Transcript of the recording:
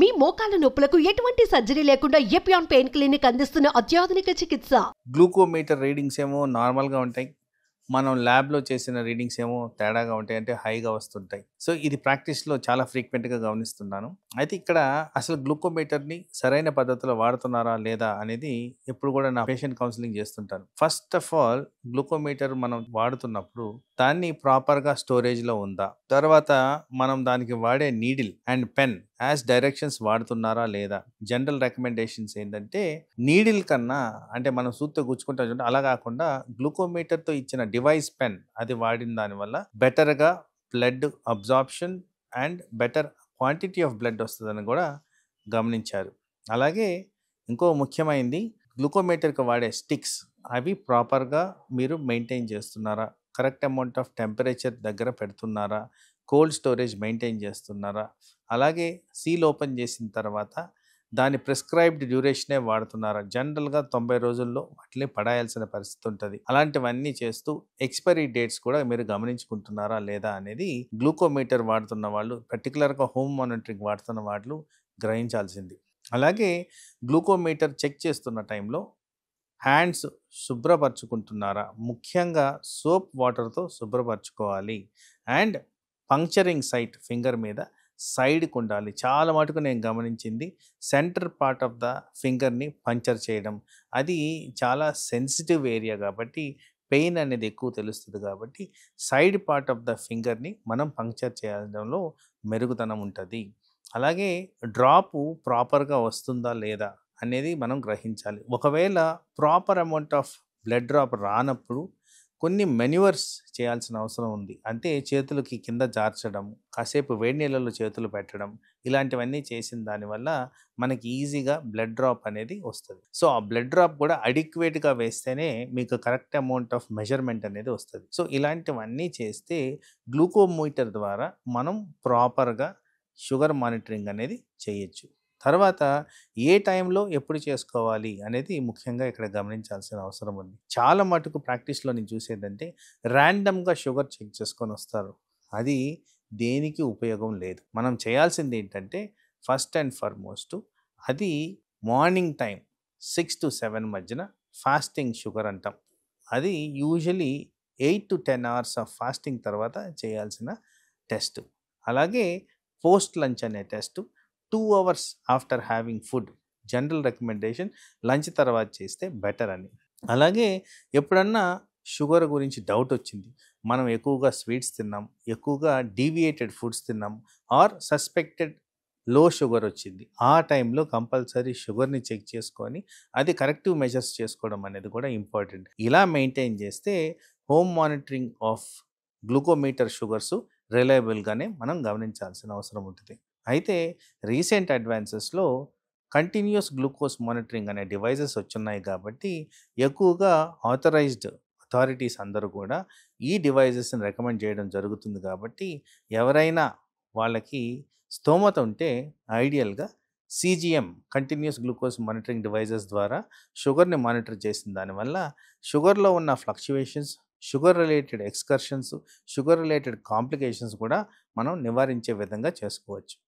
మీ మోకాల నొప్పులకు ఎటువంటి సర్జరీ లేకుండా ఎపియాన్ పెయిన్ క్లినిక్ అందిస్తున్న అత్యాధునిక చికిత్స. గ్లూకోమీటర్ రీడింగ్స్ ఏమో నార్మల్గా ఉంటాయి, మనం ల్యాబ్లో చేసిన రీడింగ్స్ ఏమో తేడాగా ఉంటాయి, అంటే హైగా వస్తుంటాయి. సో ఇది ప్రాక్టీస్లో చాలా ఫ్రీక్వెంట్గా గమనిస్తున్నాను. అయితే ఇక్కడ అసలు గ్లూకోమీటర్ని సరైన పద్ధతిలో వాడుతున్నారా లేదా అనేది ఎప్పుడు కూడా నా పేషెంట్ కౌన్సిలింగ్ చేస్తుంటాను. ఫస్ట్ ఆఫ్ ఆల్ గ్లూకోమీటర్ మనం వాడుతున్నప్పుడు దాన్ని ప్రాపర్గా స్టోరేజ్లో ఉందా, తర్వాత మనం దానికి వాడే needle and pen as directions వాడుతున్నారా లేదా. జనరల్ రికమెండేషన్స్ ఏంటంటే నీడిల్ కన్నా, అంటే మనం సూత్తో గుచ్చుకుంటాం చూడండి, అలా కాకుండా గ్లూకోమీటర్తో ఇచ్చిన డివైస్ పెన్ అది వాడిన దానివల్ల బెటర్గా blood absorption and better quantity of blood వస్తుందని కూడా గమనించారు. అలాగే ఇంకో ముఖ్యమైనది, గ్లూకోమీటర్కి వాడే స్టిక్స్ అవి ప్రాపర్గా మీరు మెయింటైన్ చేస్తున్నారా, కరెక్ట్ అమౌంట్ ఆఫ్ టెంపరేచర్ దగ్గర పెడుతున్నారా, కోల్డ్ స్టోరేజ్ మెయింటైన్ చేస్తున్నారా, అలాగే సీల్ ఓపెన్ చేసిన తర్వాత దాని ప్రిస్క్రైబ్డ్ డ్యూరేషనే వాడుతున్నారా. జనరల్గా 90 రోజుల్లో వాటిని పడాయాల్సిన పరిస్థితి ఉంటుంది. అలాంటివన్నీ చేస్తూ ఎక్స్పైరీ డేట్స్ కూడా మీరు గమనించుకుంటున్నారా లేదా అనేది గ్లూకోమీటర్ వాడుతున్న వాళ్ళు, పర్టికులర్గా హోమ్ మానిటరింగ్ వాడుతున్న వాళ్ళు గ్రహించాల్సింది. అలాగే గ్లూకోమీటర్ చెక్ చేస్తున్న టైంలో హ్యాండ్స్ శుభ్రపరచుకుంటున్నారా, ముఖ్యంగా సోప్ వాటర్తో శుభ్రపరచుకోవాలి. అండ్ పంక్చరింగ్ సైట్ ఫింగర్ మీద సైడ్కి ఉండాలి. చాలా మటుకు నేను గమనించింది సెంటర్ పార్ట్ ఆఫ్ ద ఫింగర్ని పంక్చర్ చేయడం, అది చాలా సెన్సిటివ్ ఏరియా కాబట్టి పెయిన్ అనేది ఎక్కువ తెలుస్తుంది. కాబట్టి సైడ్ పార్ట్ ఆఫ్ ద ఫింగర్ని మనం పంక్చర్ చేయడంలో మెరుగుదనం ఉంటుంది. అలాగే డ్రాపు ప్రాపర్గా వస్తుందా లేదా అనేది మనం గ్రహించాలి. ఒకవేళ proper amount of blood drop రానప్పుడు కొన్ని మెన్యూవర్స్ చేయాల్సిన అవసరం ఉంది. అంటే చేతులకి కింద జార్చడం, కాసేపు వేడి నీళ్ళలో చేతులు పెట్టడం, ఇలాంటివన్నీ చేసిన దానివల్ల మనకి ఈజీగా బ్లడ్ డ్రాప్ అనేది వస్తుంది. సో ఆ బ్లడ్ డ్రాప్ కూడా అడిక్వేట్గా వేస్తేనే మీకు కరెక్ట్ అమౌంట్ ఆఫ్ మెజర్మెంట్ అనేది వస్తుంది. సో ఇలాంటివన్నీ చేస్తే గ్లూకోమీటర్ ద్వారా మనం ప్రాపర్గా షుగర్ మానిటరింగ్ అనేది చేయొచ్చు. తర్వాత ఏ టైంలో ఎప్పుడు చేసుకోవాలి అనేది ముఖ్యంగా ఇక్కడ గమనించాల్సిన అవసరం ఉంది. చాలా మటుకు ప్రాక్టీస్లో నేను చూసేదంటే ర్యాండమ్గా షుగర్ చెక్ చేసుకొని వస్తారు. అది దేనికి ఉపయోగం లేదు. మనం చేయాల్సింది ఏంటంటే ఫస్ట్ అండ్ ఫార్మోస్ట్ అది మార్నింగ్ టైం 6 to 7 మధ్యన ఫాస్టింగ్ షుగర్ అంటాం. అది usually 8 to 10 hours of fasting తర్వాత చేయాల్సిన టెస్ట్. అలాగే పోస్ట్ లంచ్ అనే test 2 hours after having food. General recommendation lunch తర్వాత చేస్తే బెటర్ అని. అలాగే ఎప్పుడన్నా షుగర్ గురించి డౌట్ వచ్చింది, మనం ఎక్కువగా స్వీట్స్ తిన్నాం, ఎక్కువగా డీవియేటెడ్ ఫుడ్స్ తిన్నాం, ఆర్ సస్పెక్టెడ్ లో షుగర్ వచ్చింది, ఆ టైంలో కంపల్సరీ షుగర్ని చెక్ చేసుకొని అది కరెక్టివ్ మెజర్స్ చేసుకోవడం అనేది కూడా ఇంపార్టెంట్. ఇలా మెయింటైన్ చేస్తే home monitoring of glucometer sugars రిలయబుల్గానే మనం గమనించాల్సిన అవసరం ఉంటుంది. అయితే రీసెంట్ అడ్వాన్సెస్లో కంటిన్యూస్ గ్లూకోజ్ మానిటరింగ్ అనే డివైజెస్ వచ్చున్నాయి కాబట్టి ఎక్కువగా ఆథరైజ్డ్ అథారిటీస్ అందరూ కూడా ఈ డివైజెస్ని రికమెండ్ చేయడం జరుగుతుంది. కాబట్టి ఎవరైనా వాళ్ళకి స్తోమత ఉంటే ఐడియల్గా CGM continuous glucose monitoring devices ద్వారా షుగర్ని మానిటర్ చేసిన దానివల్ల షుగర్లో ఉన్న fluctuations, sugar related excursions, sugar related complications కూడా మనం నివారించే విధంగా చేసుకోవచ్చు.